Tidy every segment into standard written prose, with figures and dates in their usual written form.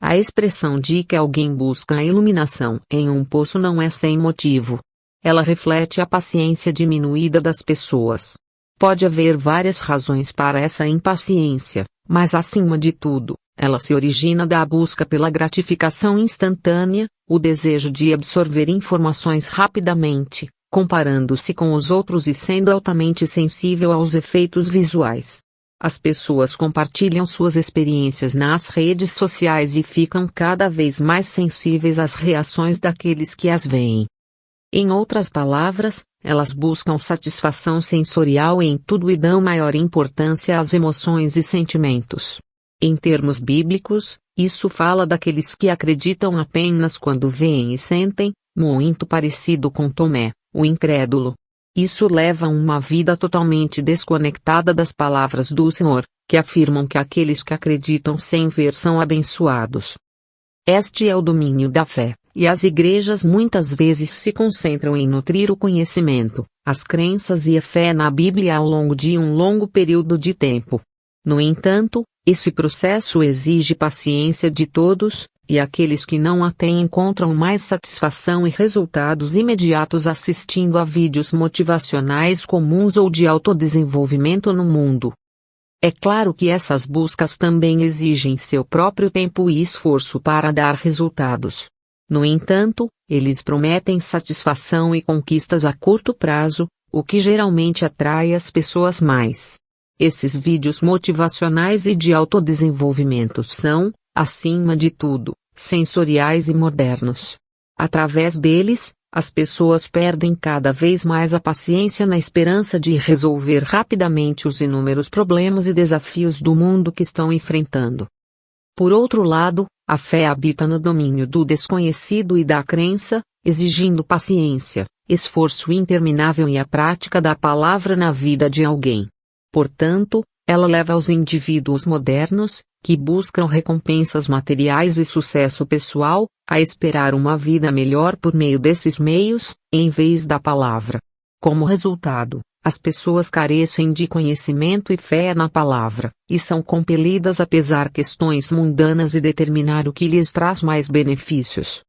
A expressão de que alguém busca a iluminação em um poço não é sem motivo. Ela reflete a paciência diminuída das pessoas. Pode haver várias razões para essa impaciência, mas acima de tudo, ela se origina da busca pela gratificação instantânea, o desejo de absorver informações rapidamente, comparando-se com os outros e sendo altamente sensível aos efeitos visuais. As pessoas compartilham suas experiências nas redes sociais e ficam cada vez mais sensíveis às reações daqueles que as veem. Em outras palavras, elas buscam satisfação sensorial em tudo e dão maior importância às emoções e sentimentos. Em termos bíblicos, isso fala daqueles que acreditam apenas quando veem e sentem, muito parecido com Tomé, o incrédulo. Isso leva a uma vida totalmente desconectada das palavras do Senhor, que afirmam que aqueles que acreditam sem ver são abençoados. Este é o domínio da fé, e as igrejas muitas vezes se concentram em nutrir o conhecimento, as crenças e a fé na Bíblia ao longo de um longo período de tempo. No entanto, esse processo exige paciência de todos, e aqueles que não a têm encontram mais satisfação e resultados imediatos assistindo a vídeos motivacionais comuns ou de autodesenvolvimento no mundo. É claro que essas buscas também exigem seu próprio tempo e esforço para dar resultados. No entanto, eles prometem satisfação e conquistas a curto prazo, o que geralmente atrai as pessoas mais. Esses vídeos motivacionais e de autodesenvolvimento são, acima de tudo, sensoriais e modernos. Através deles, as pessoas perdem cada vez mais a paciência na esperança de resolver rapidamente os inúmeros problemas e desafios do mundo que estão enfrentando. Por outro lado, a fé habita no domínio do desconhecido e da crença, exigindo paciência, esforço interminável e a prática da palavra na vida de alguém. Portanto, ela leva os indivíduos modernos, que buscam recompensas materiais e sucesso pessoal, a esperar uma vida melhor por meio desses meios, em vez da palavra. Como resultado, as pessoas carecem de conhecimento e fé na palavra, e são compelidas a pesar questões mundanas e determinar o que lhes traz mais benefícios.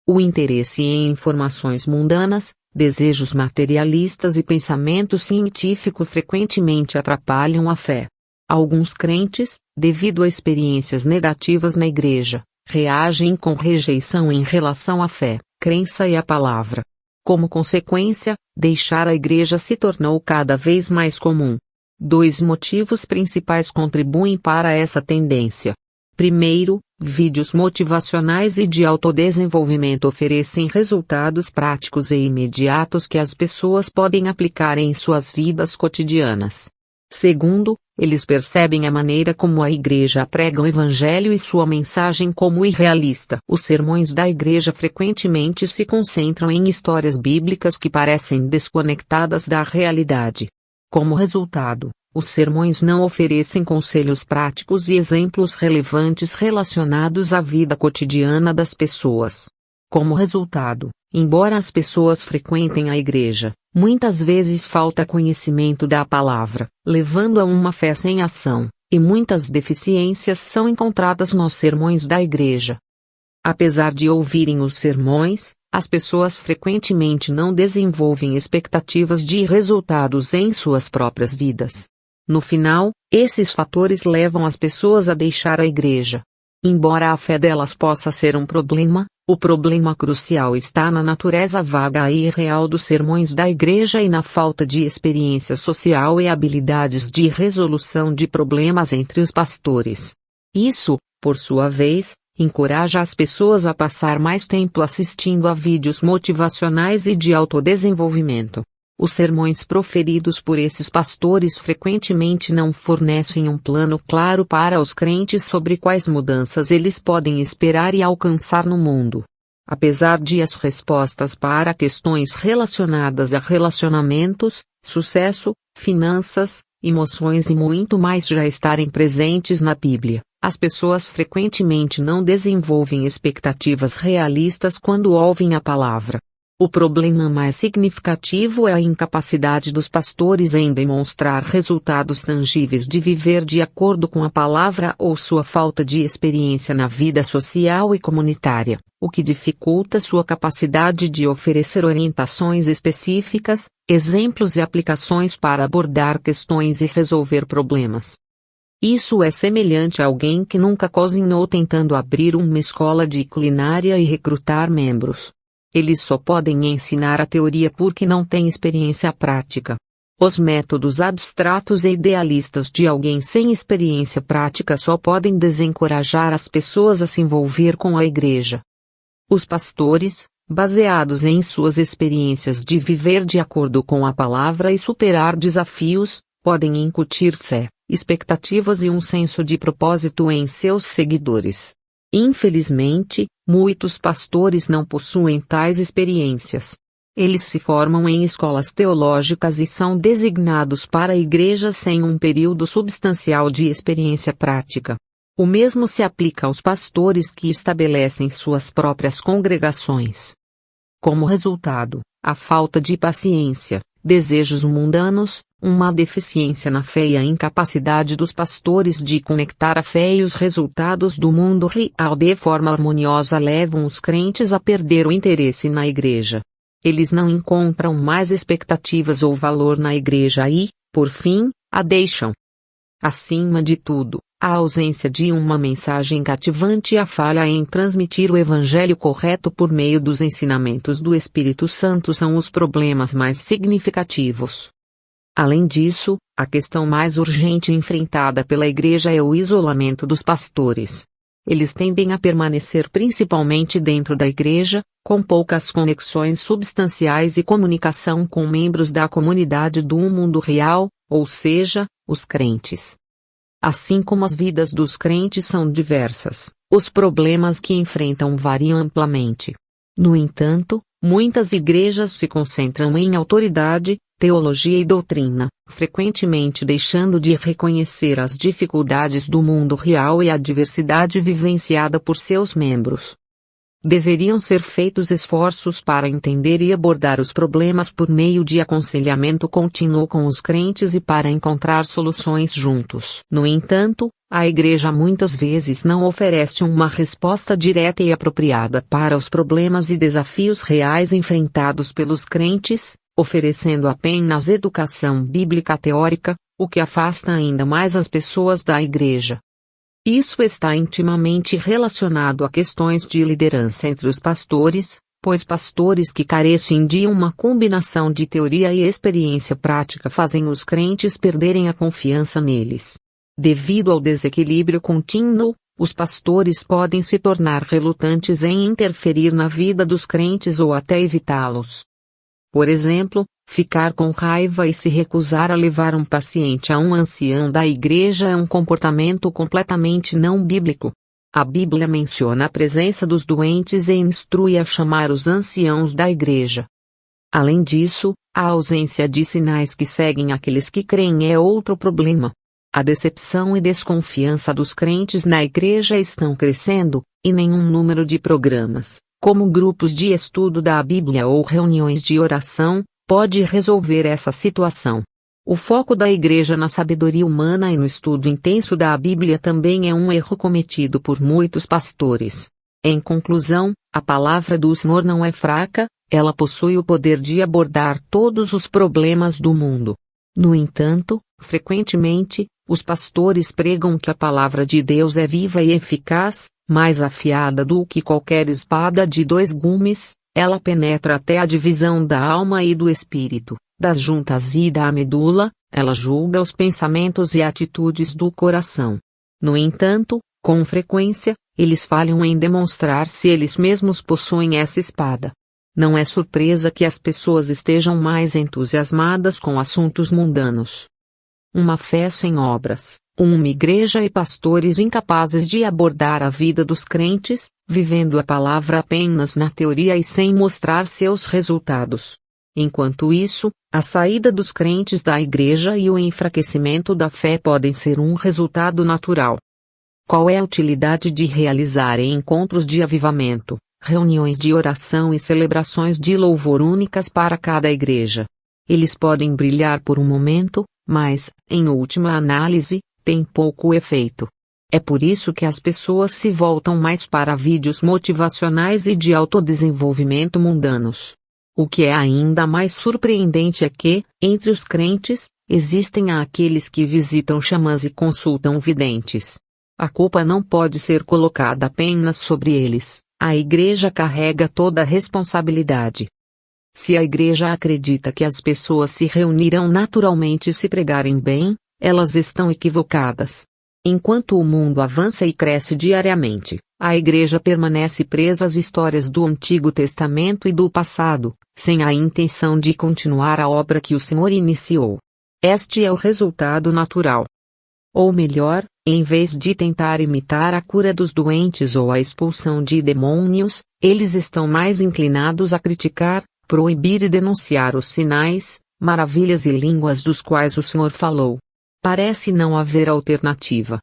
O interesse em informações mundanas, desejos materialistas e pensamento científico frequentemente atrapalham a fé. Alguns crentes, devido a experiências negativas na igreja, reagem com rejeição em relação à fé, crença e à palavra. Como consequência, deixar a igreja se tornou cada vez mais comum. 2 motivos principais contribuem para essa tendência. Primeiro, vídeos motivacionais e de autodesenvolvimento oferecem resultados práticos e imediatos que as pessoas podem aplicar em suas vidas cotidianas. Segundo, eles percebem a maneira como a igreja prega o evangelho e sua mensagem como irrealista. Os sermões da igreja frequentemente se concentram em histórias bíblicas que parecem desconectadas da realidade. Como resultado, os sermões não oferecem conselhos práticos e exemplos relevantes relacionados à vida cotidiana das pessoas. Como resultado, embora as pessoas frequentem a igreja, muitas vezes falta conhecimento da palavra, levando a uma fé sem ação, e muitas deficiências são encontradas nos sermões da igreja. Apesar de ouvirem os sermões, as pessoas frequentemente não desenvolvem expectativas de resultados em suas próprias vidas. No final, esses fatores levam as pessoas a deixar a igreja. Embora a fé delas possa ser um problema, o problema crucial está na natureza vaga e irreal dos sermões da igreja e na falta de experiência social e habilidades de resolução de problemas entre os pastores. Isso, por sua vez, encoraja as pessoas a passar mais tempo assistindo a vídeos motivacionais e de autodesenvolvimento. Os sermões proferidos por esses pastores frequentemente não fornecem um plano claro para os crentes sobre quais mudanças eles podem esperar e alcançar no mundo. Apesar de as respostas para questões relacionadas a relacionamentos, sucesso, finanças, emoções e muito mais já estarem presentes na Bíblia, as pessoas frequentemente não desenvolvem expectativas realistas quando ouvem a palavra. O problema mais significativo é a incapacidade dos pastores em demonstrar resultados tangíveis de viver de acordo com a palavra ou sua falta de experiência na vida social e comunitária, o que dificulta sua capacidade de oferecer orientações específicas, exemplos e aplicações para abordar questões e resolver problemas. Isso é semelhante a alguém que nunca cozinhou tentando abrir uma escola de culinária e recrutar membros. Eles só podem ensinar a teoria porque não têm experiência prática. Os métodos abstratos e idealistas de alguém sem experiência prática só podem desencorajar as pessoas a se envolver com a igreja. Os pastores, baseados em suas experiências de viver de acordo com a palavra e superar desafios, podem incutir fé, expectativas e um senso de propósito em seus seguidores. Infelizmente, muitos pastores não possuem tais experiências. Eles se formam em escolas teológicas e são designados para a igreja sem um período substancial de experiência prática. O mesmo se aplica aos pastores que estabelecem suas próprias congregações. Como resultado, a falta de paciência, desejos mundanos, uma deficiência na fé e a incapacidade dos pastores de conectar a fé e os resultados do mundo real de forma harmoniosa levam os crentes a perder o interesse na igreja. Eles não encontram mais expectativas ou valor na igreja e, por fim, a deixam. Acima de tudo, a ausência de uma mensagem cativante e a falha em transmitir o evangelho correto por meio dos ensinamentos do Espírito Santo são os problemas mais significativos. Além disso, a questão mais urgente enfrentada pela igreja é o isolamento dos pastores. Eles tendem a permanecer principalmente dentro da igreja, com poucas conexões substanciais e comunicação com membros da comunidade do mundo real, ou seja, os crentes. Assim como as vidas dos crentes são diversas, os problemas que enfrentam variam amplamente. No entanto, muitas igrejas se concentram em autoridade, teologia e doutrina, frequentemente deixando de reconhecer as dificuldades do mundo real e a diversidade vivenciada por seus membros. Deveriam ser feitos esforços para entender e abordar os problemas por meio de aconselhamento contínuo com os crentes e para encontrar soluções juntos. No entanto, a igreja muitas vezes não oferece uma resposta direta e apropriada para os problemas e desafios reais enfrentados pelos crentes, oferecendo apenas educação bíblica teórica, o que afasta ainda mais as pessoas da igreja. Isso está intimamente relacionado a questões de liderança entre os pastores, pois pastores que carecem de uma combinação de teoria e experiência prática fazem os crentes perderem a confiança neles. Devido ao desequilíbrio contínuo, os pastores podem se tornar relutantes em interferir na vida dos crentes ou até evitá-los. Por exemplo, ficar com raiva e se recusar a levar um paciente a um ancião da igreja é um comportamento completamente não bíblico. A Bíblia menciona a presença dos doentes e instrui a chamar os anciãos da igreja. Além disso, a ausência de sinais que seguem aqueles que creem é outro problema. A decepção e desconfiança dos crentes na igreja estão crescendo, e nenhum número de programas, como grupos de estudo da Bíblia ou reuniões de oração, pode resolver essa situação. O foco da igreja na sabedoria humana e no estudo intenso da Bíblia também é um erro cometido por muitos pastores. Em conclusão, a palavra do Senhor não é fraca, ela possui o poder de abordar todos os problemas do mundo. No entanto, frequentemente, os pastores pregam que a palavra de Deus é viva e eficaz, mais afiada do que qualquer espada de dois gumes, ela penetra até a divisão da alma e do espírito, das juntas e da medula, ela julga os pensamentos e atitudes do coração. No entanto, com frequência, eles falham em demonstrar se eles mesmos possuem essa espada. Não é surpresa que as pessoas estejam mais entusiasmadas com assuntos mundanos. Uma fé sem obras, uma igreja e pastores incapazes de abordar a vida dos crentes, vivendo a palavra apenas na teoria e sem mostrar seus resultados. Enquanto isso, a saída dos crentes da igreja e o enfraquecimento da fé podem ser um resultado natural. Qual é a utilidade de realizar encontros de avivamento, reuniões de oração e celebrações de louvor únicas para cada igreja. Eles podem brilhar por um momento, mas, em última análise, têm pouco efeito. É por isso que as pessoas se voltam mais para vídeos motivacionais e de autodesenvolvimento mundanos. O que é ainda mais surpreendente é que, entre os crentes, existem aqueles que visitam xamãs e consultam videntes. A culpa não pode ser colocada apenas sobre eles, a igreja carrega toda a responsabilidade. Se a igreja acredita que as pessoas se reunirão naturalmente se pregarem bem, elas estão equivocadas. Enquanto o mundo avança e cresce diariamente, a igreja permanece presa às histórias do Antigo Testamento e do passado, sem a intenção de continuar a obra que o Senhor iniciou. Este é o resultado natural. Ou melhor, em vez de tentar imitar a cura dos doentes ou a expulsão de demônios, eles estão mais inclinados a criticar, proibir e denunciar os sinais, maravilhas e línguas dos quais o Senhor falou. Parece não haver alternativa.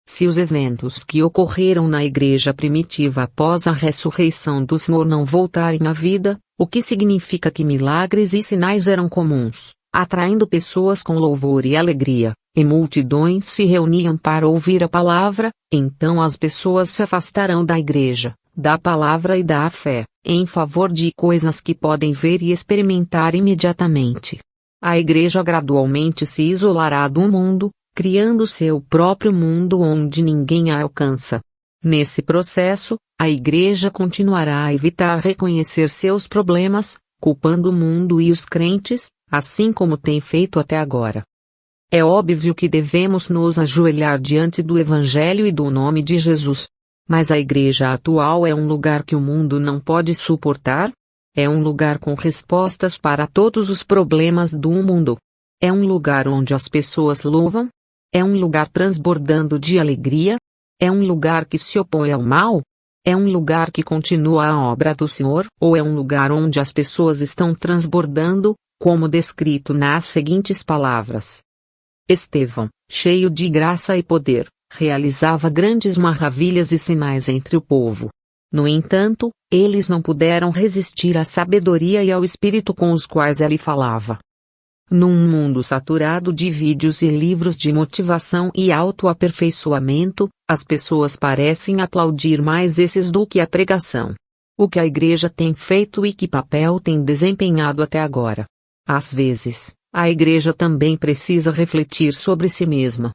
Se os eventos que ocorreram na igreja primitiva após a ressurreição do Senhor não voltarem à vida, o que significa que milagres e sinais eram comuns, atraindo pessoas com louvor e alegria, e multidões se reuniam para ouvir a palavra, então as pessoas se afastarão da igreja, da palavra e da fé, em favor de coisas que podem ver e experimentar imediatamente. A igreja gradualmente se isolará do mundo, criando seu próprio mundo onde ninguém a alcança. Nesse processo, a igreja continuará a evitar reconhecer seus problemas, culpando o mundo e os crentes, assim como tem feito até agora. É óbvio que devemos nos ajoelhar diante do Evangelho e do nome de Jesus. Mas a igreja atual é um lugar que o mundo não pode suportar? É um lugar com respostas para todos os problemas do mundo. É um lugar onde as pessoas louvam? É um lugar transbordando de alegria? É um lugar que se opõe ao mal? É um lugar que continua a obra do Senhor? Ou é um lugar onde as pessoas estão transbordando, como descrito nas seguintes palavras? Estevão, cheio de graça e poder, realizava grandes maravilhas e sinais entre o povo. No entanto, eles não puderam resistir à sabedoria e ao espírito com os quais ele falava. Num mundo saturado de vídeos e livros de motivação e autoaperfeiçoamento, as pessoas parecem aplaudir mais esses do que a pregação. O que a igreja tem feito e que papel tem desempenhado até agora? Às vezes, a igreja também precisa refletir sobre si mesma.